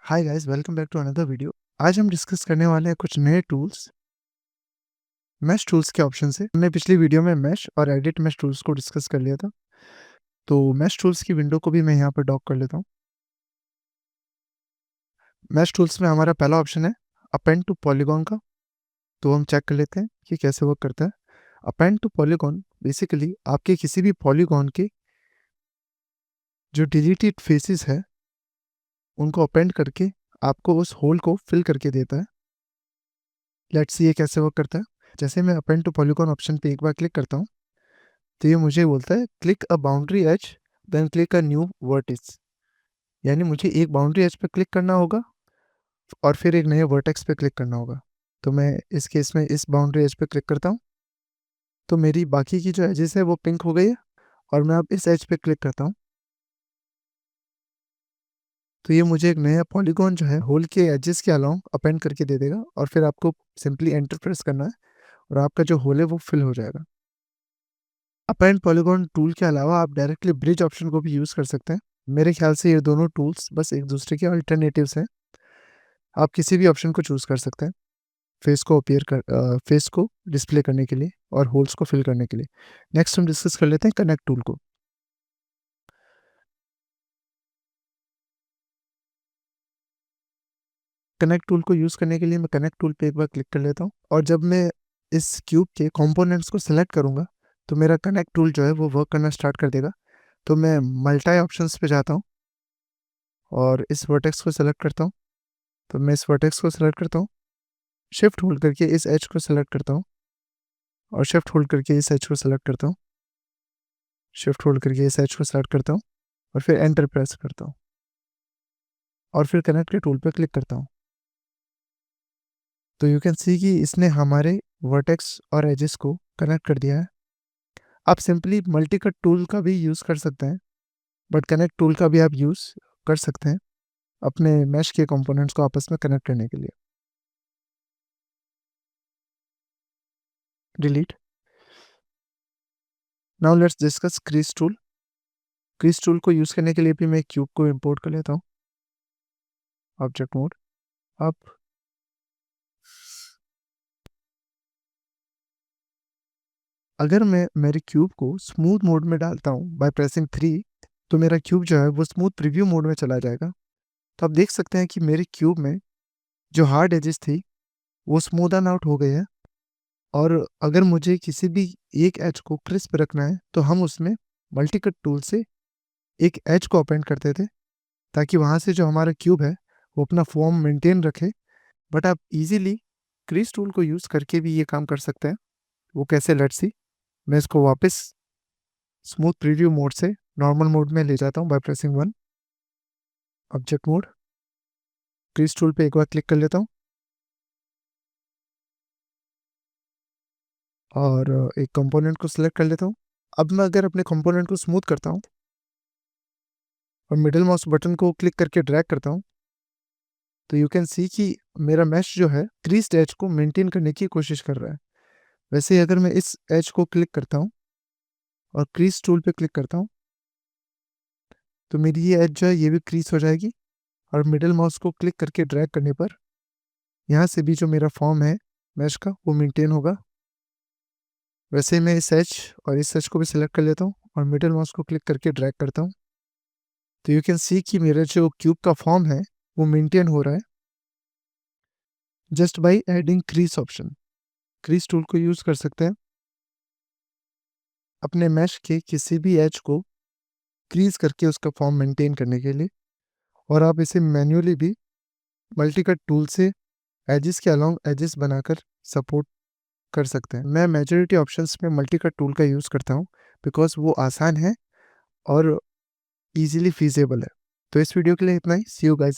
Hi guys, welcome back to another video. आज हम discuss करने वाले हैं कुछ नए टूल्स, मैश टूल्स के ऑप्शन से। हमने पिछली वीडियो में मैश और एडिट मैश टूल्स को डिस्कस कर लिया था। तो मैश टूल्स की विंडो को भी मैं यहाँ पर डॉक कर लेता हूँ। मैश टूल्स में हमारा पहला ऑप्शन है अपेंड टू पॉलीगॉन का। तो हम चेक कर लेते हैं कि कैसे वर्क करता है। अपेंड टू पॉलीगॉन बेसिकली आपके किसी भी पॉलीगॉन के जो डिलीटेड फेसेस है उनको अपेंड करके आपको उस होल को फिल करके देता है। लेट्स सी ये कैसे वर्क करता है। जैसे मैं अपेंड टू पॉलीगॉन ऑप्शन पे एक बार क्लिक करता हूँ तो ये मुझे बोलता है click a boundary edge then click a new vertex. यानी मुझे एक बाउंड्री एज पे क्लिक करना होगा और फिर एक नए वर्टेक्स पे क्लिक करना होगा। तो मैं इस केस में इस बाउंड्री एज पे क्लिक करता हूँ तो मेरी बाकी की जो एजेस है वो पिंक हो गई है और मैं अब इस एज पे क्लिक करता हूँ तो ये मुझे एक नया पॉलीगॉन जो है होल के एजेस के अलाउंग अपेंड करके दे देगा और फिर आपको सिंपली एंटर प्रेस करना है और आपका जो होल है वो फिल हो जाएगा। अपेंड पॉलीगॉन टूल के अलावा आप डायरेक्टली ब्रिज ऑप्शन को भी यूज़ कर सकते हैं। मेरे ख्याल से ये दोनों टूल्स बस एक दूसरे के अल्टरनेटिव्स हैं। आप किसी भी ऑप्शन को चूज़ कर सकते हैं फेस को डिस्प्ले करने के लिए और होल्स को फिल करने के लिए। नेक्स्ट हम डिस्कस कर लेते हैं कनेक्ट टूल को। कनेक्ट टूल को यूज़ करने के लिए मैं कनेक्ट टूल पे एक बार क्लिक कर लेता हूँ और जब मैं इस क्यूब के कंपोनेंट्स को सेलेक्ट करूँगा तो मेरा कनेक्ट टूल जो है वो वर्क करना स्टार्ट कर देगा। तो मैं मल्टी ऑप्शंस पे जाता हूँ और इस वर्टेक्स को सेलेक्ट करता हूँ। तो मैं इस वर्टेक्स को सेलेक्ट करता हूँ, शिफ्ट होल्ड करके इस एज को सेलेक्ट करता हूँ और शिफ्ट होल्ड करके इस एज को सेलेक्ट करता हूँ, शिफ्ट होल्ड करके इस एज को सेलेक्ट करता हूँ और फिर एंटर प्रेस करता हूँ और फिर कनेक्ट के टूल पे क्लिक करता हूँ। तो यू कैन सी कि इसने हमारे वर्टेक्स और एजेस को कनेक्ट कर दिया है। आप सिंपली मल्टी कट टूल का भी यूज़ कर सकते हैं बट कनेक्ट टूल का भी आप यूज़ कर सकते हैं अपने मैश के कंपोनेंट्स को आपस में कनेक्ट करने के लिए। Delete. Now let's discuss crease tool. Crease tool को यूज़ करने के लिए भी मैं क्यूब को इंपोर्ट कर लेता हूँ, ऑब्जेक्ट मोड। अब अगर मैं मेरे क्यूब को स्मूथ मोड में डालता हूँ बाय प्रेसिंग 3 तो मेरा क्यूब जो है वो स्मूथ प्रीव्यू मोड में चला जाएगा। तो आप देख सकते हैं कि मेरे क्यूब में जो हार्ड एजेस थी वो स्मूदन आउट हो गए हैं और अगर मुझे किसी भी एक एज को क्रिस्प रखना है तो हम उसमें मल्टी कट टूल से एक एज को अपेंड करते थे ताकि वहाँ से जो हमारा क्यूब है वो अपना फॉर्म मेंटेन रखे। बट आप इजीली क्रीज टूल को यूज़ करके भी ये काम कर सकते हैं। वो कैसे, लेट्स सी। मैं इसको वापस स्मूथ प्रीव्यू मोड से नॉर्मल मोड में ले जाता हूँ by pressing 1, object mode. Crease tool पे एक बार क्लिक कर लेता हूँ और एक कंपोनेंट को सिलेक्ट कर लेता हूँ। अब मैं अगर अपने कंपोनेंट को स्मूथ करता हूँ और मिडिल माउस बटन को क्लिक करके ड्रैग करता हूँ तो यू कैन सी कि मेरा मैश जो है क्रीज्ड एज को मेंटेन करने की कोशिश कर रहा है। वैसे ही अगर मैं इस एज को क्लिक करता हूँ और क्रीज टूल पे क्लिक करता हूँ तो मेरी ये एज जो है ये भी क्रीज हो जाएगी और मिडिल माउस को क्लिक करके ड्रैग करने पर यहाँ से भी जो मेरा फॉर्म है मैश का वो मेंटेन होगा। वैसे ही मैं इस एज और इस एज को भी सिलेक्ट कर लेता हूँ और मिडिल माउस को क्लिक करके ड्रैग करता हूँ तो यू कैन सी कि मेरा जो क्यूब का फॉर्म है वो मेंटेन हो रहा है just by adding crease option. Crease tool को यूज़ कर सकते हैं अपने मैश के किसी भी एज को क्रीज करके उसका फॉर्म मेंटेन करने के लिए और आप इसे मैन्युअली भी मल्टी कट टूल से एजेस के अलोंग एजेस बनाकर सपोर्ट कर सकते हैं। मैं मेजॉरिटी ऑप्शंस में मल्टी कट टूल का यूज़ करता हूँ बिकॉज वो आसान है और इजीली फीजेबल है। तो इस वीडियो के लिए इतना ही। सी यू गाइस।